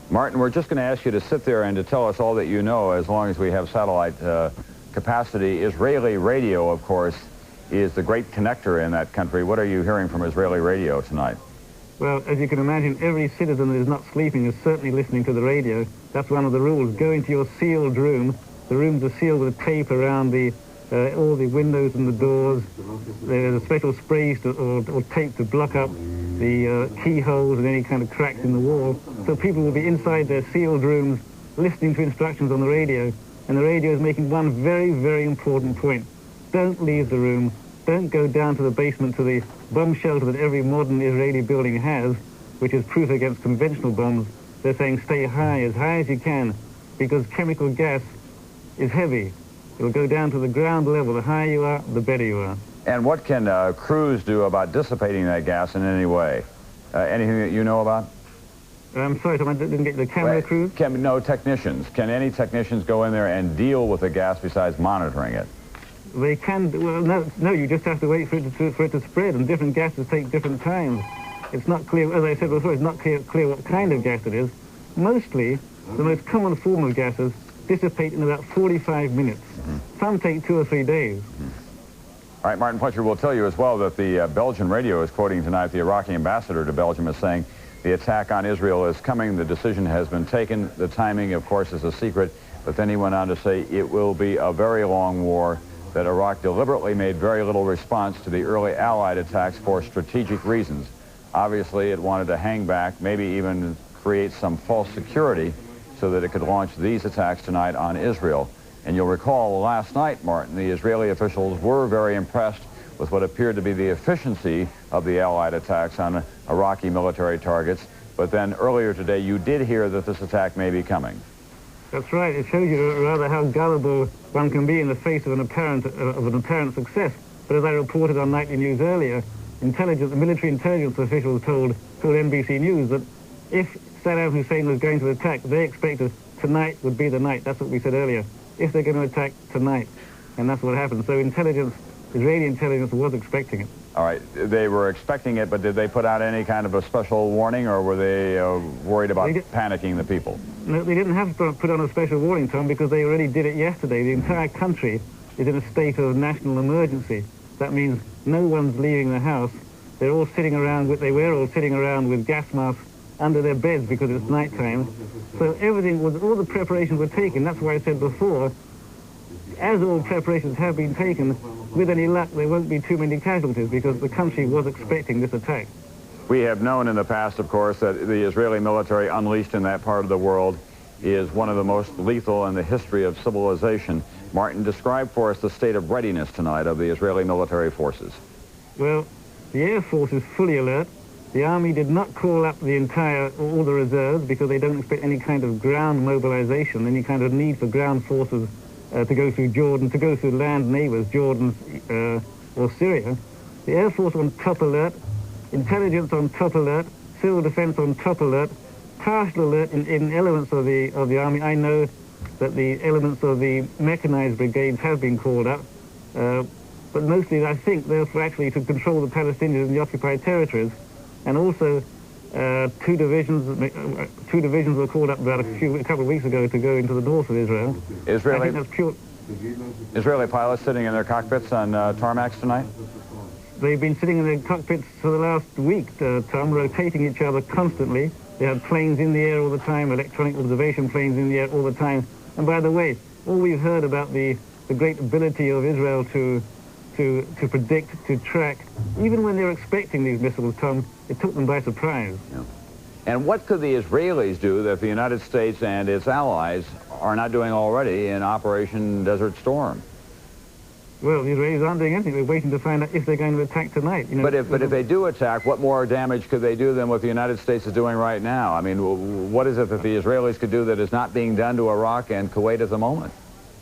Martin, we're just going to ask you to sit there and to tell us all that you know as long as we have satellite capacity. Israeli radio, of course, is the great connector in that country. What are you hearing from Israeli radio tonight? Well, as you can imagine, every citizen that is not sleeping is certainly listening to the radio. That's one of the rules. Go into your sealed room. The rooms are sealed with tape around all the windows and the doors. There's a special sprays or tape to block up the keyholes and any kind of cracks in the wall. So people will be inside their sealed rooms listening to instructions on the radio. And the radio is making one very, very important point. Don't leave the room. Don't go down to the basement to the bomb shelter that every modern Israeli building has, which is proof against conventional bombs. They're saying stay high as you can, because chemical gas is heavy. It'll go down to the ground level. The higher you are, the better you are. And what can crews do about dissipating that gas in any way? Anything that you know about? I'm sorry, Tom, I didn't get the camera crews? No, technicians. Can any technicians go in there and deal with the gas besides monitoring it? They can. Well, no, you just have to wait for it to spread, and different gases take different times. It's not clear, as I said before, it's not clear what kind of gas it is. Mostly, the most common form of gases dissipate in about 45 minutes. Some take 2 or 3 days. All right, Martin Fletcher will tell you as well that the Belgian radio is quoting tonight the Iraqi ambassador to Belgium as saying the attack on Israel is coming, the decision has been taken, the timing, of course, is a secret, but then he went on to say it will be a very long war, that Iraq deliberately made very little response to the early Allied attacks for strategic reasons. Obviously, it wanted to hang back, maybe even create some false security so that it could launch these attacks tonight on Israel. And you'll recall last night, Martin, the Israeli officials were very impressed with what appeared to be the efficiency of the Allied attacks on Iraqi military targets. But then earlier today, you did hear that this attack may be coming. That's right. It shows you rather how gullible one can be in the face of an apparent success. But as I reported on nightly news earlier, military intelligence officials told NBC News that if Saddam Hussein was going to attack, they expected tonight would be the night. That's what we said earlier. If they're going to attack tonight, and that's what happened. So Israeli intelligence was expecting it. All right, they were expecting it, but did they put out any kind of a special warning, or were they worried about panicking the people? No, they didn't have to put on a special warning, Tom, because they already did it yesterday. The entire country is in a state of national emergency. That means no one's leaving the house. They're all sitting around they were all sitting around with gas masks under their beds because it's nighttime. So all the preparations were taken. That's why I said before, as all preparations have been taken, with any luck, there won't be too many casualties because the country was expecting this attack. We have known in the past, of course, that the Israeli military unleashed in that part of the world is one of the most lethal in the history of civilization. Martin, describe for us the state of readiness tonight of the Israeli military forces. Well, the Air Force is fully alert. The Army did not call up all the reserves because they don't expect any kind of ground mobilization, any kind of need for ground forces to go through Jordan, to go through land neighbors, Jordan or Syria. The Air Force on top alert, intelligence on top alert, civil defense on top alert, partial alert in elements of the Army. I know that the elements of the mechanized brigades have been called up, but mostly I think they're actually to control the Palestinians in the occupied territories. And also, two divisions were called up about a couple of weeks ago to go into the north of Israel. Israeli pilots sitting in their cockpits on tarmacs tonight? They've been sitting in their cockpits for the last week, Tom, rotating each other constantly. They have planes in the air all the time, electronic observation planes in the air all the time. And by the way, all we've heard about the great ability of Israel to predict, to track, even when they're expecting these missiles, Tom, it took them by surprise. Yeah. And what could the Israelis do that the United States and its allies are not doing already in Operation Desert Storm? Well, the Israelis aren't doing anything. They're waiting to find out if they're going to attack tonight. You know, but if they do attack, what more damage could they do than what the United States is doing right now? I mean, what is it that the Israelis could do that is not being done to Iraq and Kuwait at the moment?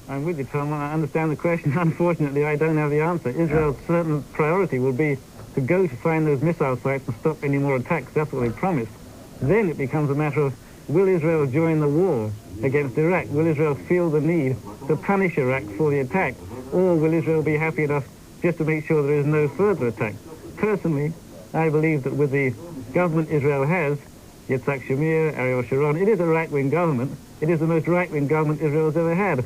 I'm with you, Tom. I understand the question. Unfortunately, I don't have the answer. Israel's certain priority will be to go to find those missile sites and stop any more attacks. That's what they promised. Then it becomes a matter of, will Israel join the war against Iraq? Will Israel feel the need to punish Iraq for the attack? Or will Israel be happy enough just to make sure there is no further attack? Personally, I believe that with the government Israel has, Yitzhak Shamir, Ariel Sharon. It is a right-wing government. It is the most right-wing government Israel's ever had.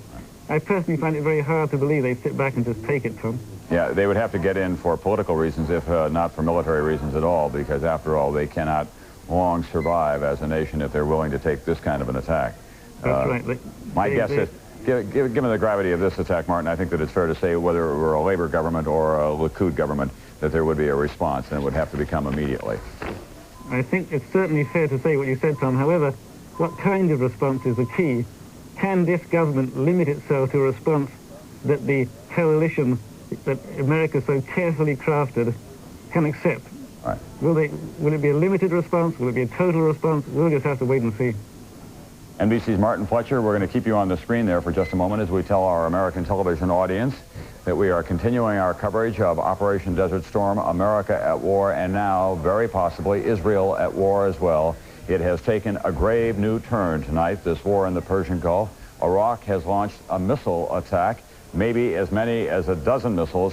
I personally find it very hard to believe they'd sit back and just take it, Tom. Yeah, they would have to get in for political reasons, if not for military reasons at all, because after all, they cannot long survive as a nation if they're willing to take this kind of an attack. That's right. My guess is, given the gravity of this attack, Martin, I think that it's fair to say whether it were a Labor government or a Likud government, that there would be a response, and it would have to become immediately. I think it's certainly fair to say what you said, Tom. However, what kind of response is the key? Can this government limit itself to a response that the coalition that America so carefully crafted can accept? Right. Will it be a limited response? Will it be a total response? We'll just have to wait and see. NBC's Martin Fletcher, we're going to keep you on the screen there for just a moment as we tell our American television audience that we are continuing our coverage of Operation Desert Storm, America at War, and now, very possibly, Israel at war as well. It has taken a grave new turn tonight, this war in the Persian Gulf. Iraq has launched a missile attack, maybe as many as a dozen missiles